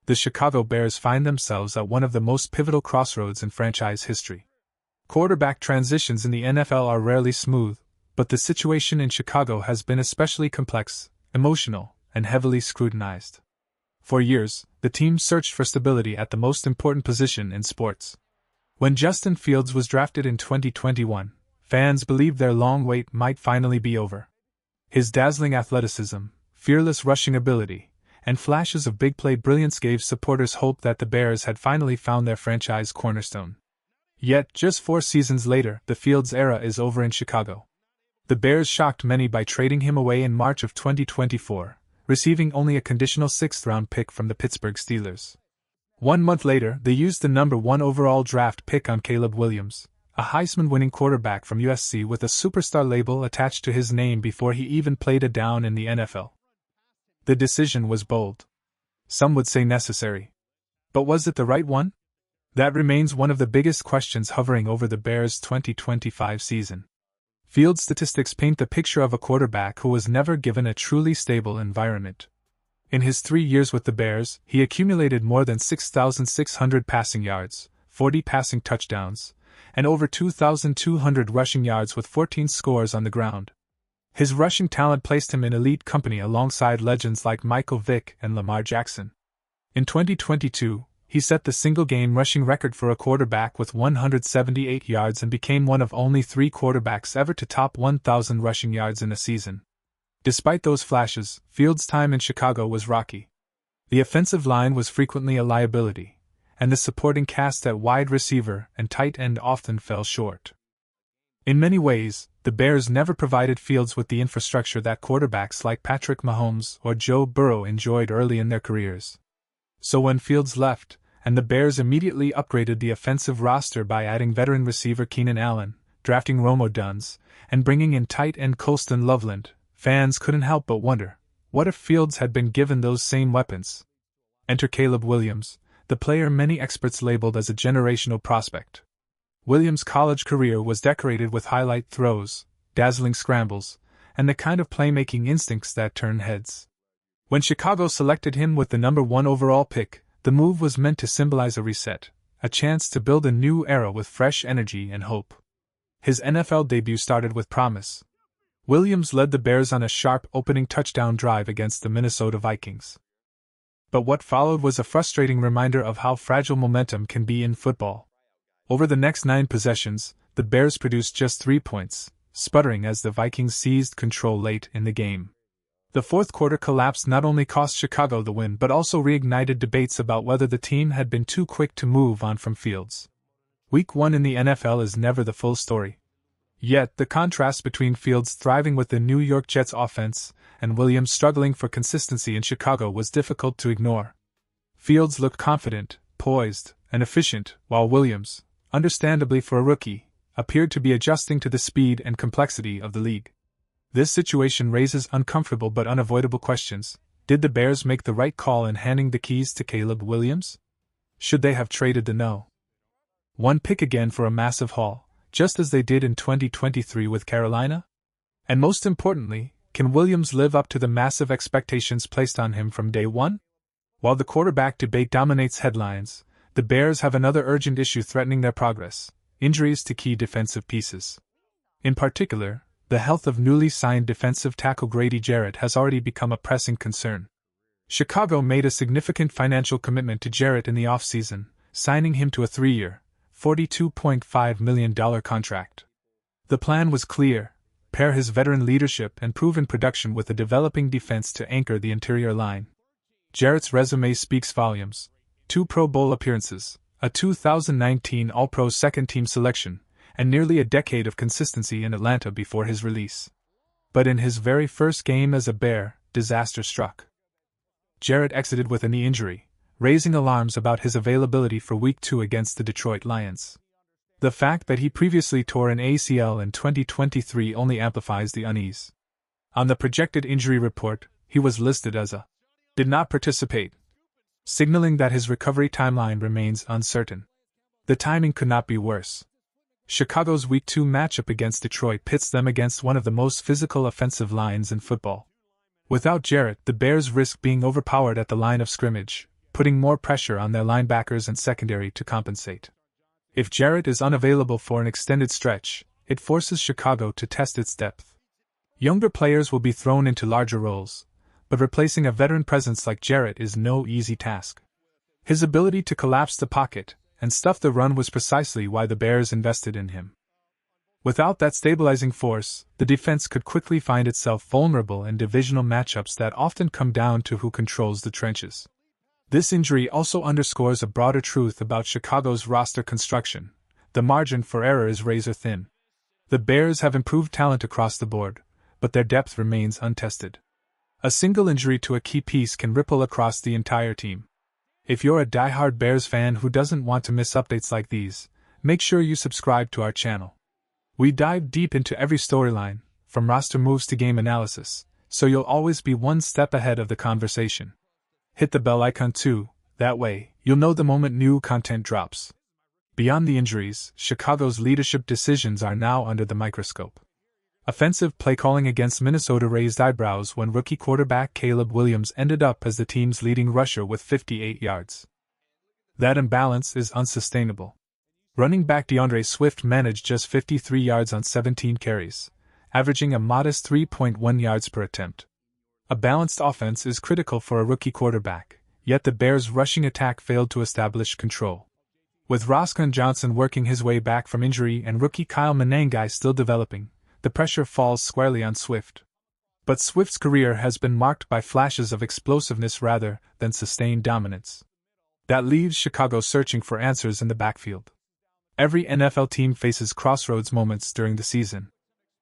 The Chicago Bears find themselves at one of the most pivotal crossroads in franchise history. Quarterback transitions in the NFL are rarely smooth, but the situation in Chicago has been especially complex, emotional, and heavily scrutinized. For years, the team searched for stability at the most important position in sports. When Justin Fields was drafted in 2021, fans believed their long wait might finally be over. His dazzling athleticism, fearless rushing ability, and flashes of big play brilliance gave supporters hope that the Bears had finally found their franchise cornerstone. Yet, just 4 seasons later, the Fields era is over in Chicago. The Bears shocked many by trading him away in March of 2024, receiving only a conditional 6th-round pick from the Pittsburgh Steelers. 1 month later, they used the number 1 overall draft pick on Caleb Williams, a Heisman-winning quarterback from USC with a superstar label attached to his name before he even played a down in the NFL. The decision was bold. Some would say necessary. But was it the right one? That remains one of the biggest questions hovering over the Bears' 2025 season. Field statistics paint the picture of a quarterback who was never given a truly stable environment. In his 3 years with the Bears, he accumulated more than 6,600 passing yards, 40 passing touchdowns, and over 2,200 rushing yards with 14 scores on the ground. His rushing talent placed him in elite company alongside legends like Michael Vick and Lamar Jackson. In 2022, he set the single-game rushing record for a quarterback with 178 yards and became one of only 3 quarterbacks ever to top 1,000 rushing yards in a season. Despite those flashes, Fields' time in Chicago was rocky. The offensive line was frequently a liability, and the supporting cast at wide receiver and tight end often fell short. In many ways, the Bears never provided Fields with the infrastructure that quarterbacks like Patrick Mahomes or Joe Burrow enjoyed early in their careers. So when Fields left, and the Bears immediately upgraded the offensive roster by adding veteran receiver Keenan Allen, drafting Rome Odunze, and bringing in tight end Colston Loveland, fans couldn't help but wonder, what if Fields had been given those same weapons? Enter Caleb Williams, the player many experts labeled as a generational prospect. Williams' college career was decorated with highlight throws, dazzling scrambles, and the kind of playmaking instincts that turn heads. When Chicago selected him with the number 1 overall pick, the move was meant to symbolize a reset, a chance to build a new era with fresh energy and hope. His NFL debut started with promise. Williams led the Bears on a sharp opening touchdown drive against the Minnesota Vikings. But what followed was a frustrating reminder of how fragile momentum can be in football. Over the next 9 possessions, the Bears produced just 3 points, sputtering as the Vikings seized control late in the game. The fourth quarter collapse not only cost Chicago the win but also reignited debates about whether the team had been too quick to move on from Fields. Week 1 in the NFL is never the full story. Yet, the contrast between Fields thriving with the New York Jets offense and Williams struggling for consistency in Chicago was difficult to ignore. Fields looked confident, poised, and efficient, while Williams, understandably for a rookie, appeared to be adjusting to the speed and complexity of the league. This situation raises uncomfortable but unavoidable questions. Did the Bears make the right call in handing the keys to Caleb Williams? Should they have traded the No. 1 pick again for a massive haul, just as they did in 2023 with Carolina? And most importantly, can Williams live up to the massive expectations placed on him from day one? While the quarterback debate dominates headlines, the Bears have another urgent issue threatening their progress: injuries to key defensive pieces. In particular, the health of newly signed defensive tackle Grady Jarrett has already become a pressing concern. Chicago made a significant financial commitment to Jarrett in the offseason, signing him to a 3-year, $42.5 million contract. The plan was clear: pair his veteran leadership and proven production with a developing defense to anchor the interior line. Jarrett's resume speaks volumes: 2 Pro Bowl appearances, a 2019 All-Pro second-team selection, and nearly a decade of consistency in Atlanta before his release. But in his very first game as a Bear, disaster struck. Jarrett exited with a knee injury, raising alarms about his availability for Week 2 against the Detroit Lions. The fact that he previously tore an ACL in 2023 only amplifies the unease. On the projected injury report, he was listed as a did not participate, signaling that his recovery timeline remains uncertain. The timing could not be worse. Chicago's Week 2 matchup against Detroit pits them against one of the most physical offensive lines in football. Without Jarrett, the Bears risk being overpowered at the line of scrimmage, putting more pressure on their linebackers and secondary to compensate. If Jarrett is unavailable for an extended stretch, it forces Chicago to test its depth. Younger players will be thrown into larger roles, but replacing a veteran presence like Jarrett is no easy task. His ability to collapse the pocket and stuff the run was precisely why the Bears invested in him. Without that stabilizing force, the defense could quickly find itself vulnerable in divisional matchups that often come down to who controls the trenches. This injury also underscores a broader truth about Chicago's roster construction: the margin for error is razor thin. The Bears have improved talent across the board, but their depth remains untested. A single injury to a key piece can ripple across the entire team. If you're a diehard Bears fan who doesn't want to miss updates like these, make sure you subscribe to our channel. We dive deep into every storyline, from roster moves to game analysis, so you'll always be one step ahead of the conversation. Hit the bell icon too, that way, you'll know the moment new content drops. Beyond the injuries, Chicago's leadership decisions are now under the microscope. Offensive play calling against Minnesota raised eyebrows when rookie quarterback Caleb Williams ended up as the team's leading rusher with 58 yards. That imbalance is unsustainable. Running back DeAndre Swift managed just 53 yards on 17 carries, averaging a modest 3.1 yards per attempt. A balanced offense is critical for a rookie quarterback, yet the Bears' rushing attack failed to establish control. With Roscoe Johnson working his way back from injury and rookie Kyle Manengai still developing, the pressure falls squarely on Swift. But Swift's career has been marked by flashes of explosiveness rather than sustained dominance. That leaves Chicago searching for answers in the backfield. Every NFL team faces crossroads moments during the season.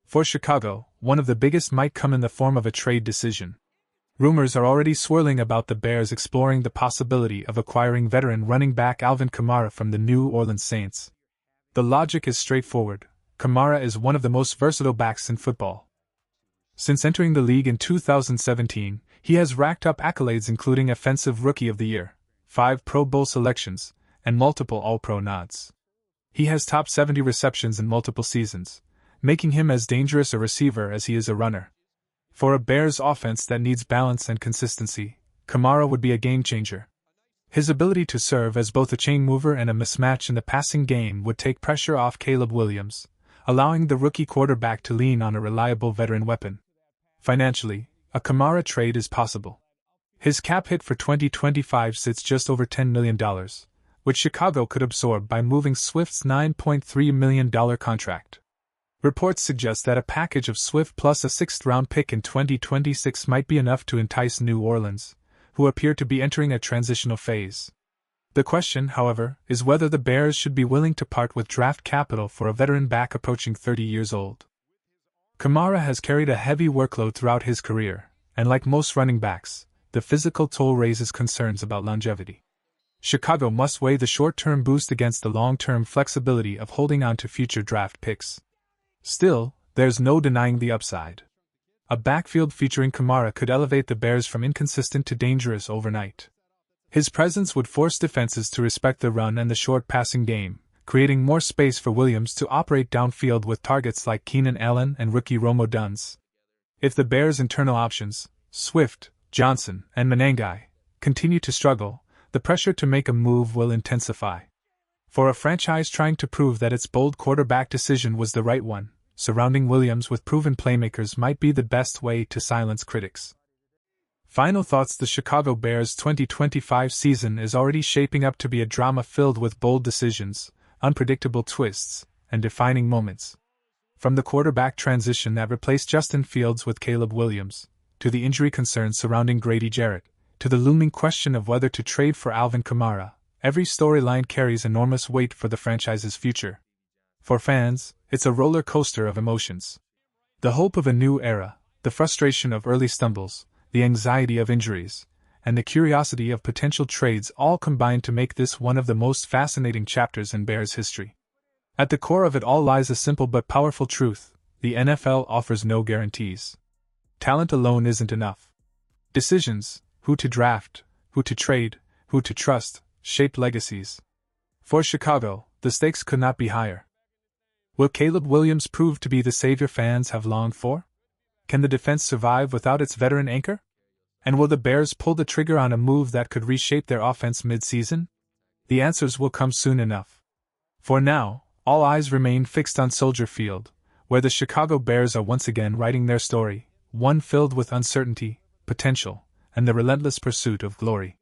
For Chicago, one of the biggest might come in the form of a trade decision. Rumors are already swirling about the Bears exploring the possibility of acquiring veteran running back Alvin Kamara from the New Orleans Saints. The logic is straightforward: Kamara is one of the most versatile backs in football. Since entering the league in 2017, he has racked up accolades including Offensive Rookie of the Year, 5 Pro Bowl selections, and multiple All-Pro nods. He has topped 70 receptions in multiple seasons, making him as dangerous a receiver as he is a runner. For a Bears offense that needs balance and consistency, Kamara would be a game-changer. His ability to serve as both a chain mover and a mismatch in the passing game would take pressure off Caleb Williams, allowing the rookie quarterback to lean on a reliable veteran weapon. Financially, a Kamara trade is possible. His cap hit for 2025 sits just over $10 million, which Chicago could absorb by moving Swift's $9.3 million contract. Reports suggest that a package of Swift plus a 6th-round pick in 2026 might be enough to entice New Orleans, who appear to be entering a transitional phase. The question, however, is whether the Bears should be willing to part with draft capital for a veteran back approaching 30 years old. Kamara has carried a heavy workload throughout his career, and like most running backs, the physical toll raises concerns about longevity. Chicago must weigh the short-term boost against the long-term flexibility of holding on to future draft picks. Still, there's no denying the upside. A backfield featuring Kamara could elevate the Bears from inconsistent to dangerous overnight. His presence would force defenses to respect the run and the short passing game, creating more space for Williams to operate downfield with targets like Keenan Allen and rookie Rome Odunze. If the Bears' internal options, Swift, Johnson, and Manengai, continue to struggle, the pressure to make a move will intensify. For a franchise trying to prove that its bold quarterback decision was the right one, surrounding Williams with proven playmakers might be the best way to silence critics. Final thoughts: the Chicago Bears' 2025 season is already shaping up to be a drama filled with bold decisions, unpredictable twists, and defining moments. From the quarterback transition that replaced Justin Fields with Caleb Williams, to the injury concerns surrounding Grady Jarrett, to the looming question of whether to trade for Alvin Kamara, every storyline carries enormous weight for the franchise's future. For fans, it's a roller coaster of emotions. The hope of a new era, the frustration of early stumbles, the anxiety of injuries, and the curiosity of potential trades all combine to make this one of the most fascinating chapters in Bears history. At the core of it all lies a simple but powerful truth: the NFL offers no guarantees. Talent alone isn't enough. Decisions, who to draft, who to trade, who to trust, shape legacies. For Chicago, the stakes could not be higher. Will Caleb Williams prove to be the savior fans have longed for? Can the defense survive without its veteran anchor? And will the Bears pull the trigger on a move that could reshape their offense mid-season? The answers will come soon enough. For now, all eyes remain fixed on Soldier Field, where the Chicago Bears are once again writing their story, one filled with uncertainty, potential, and the relentless pursuit of glory.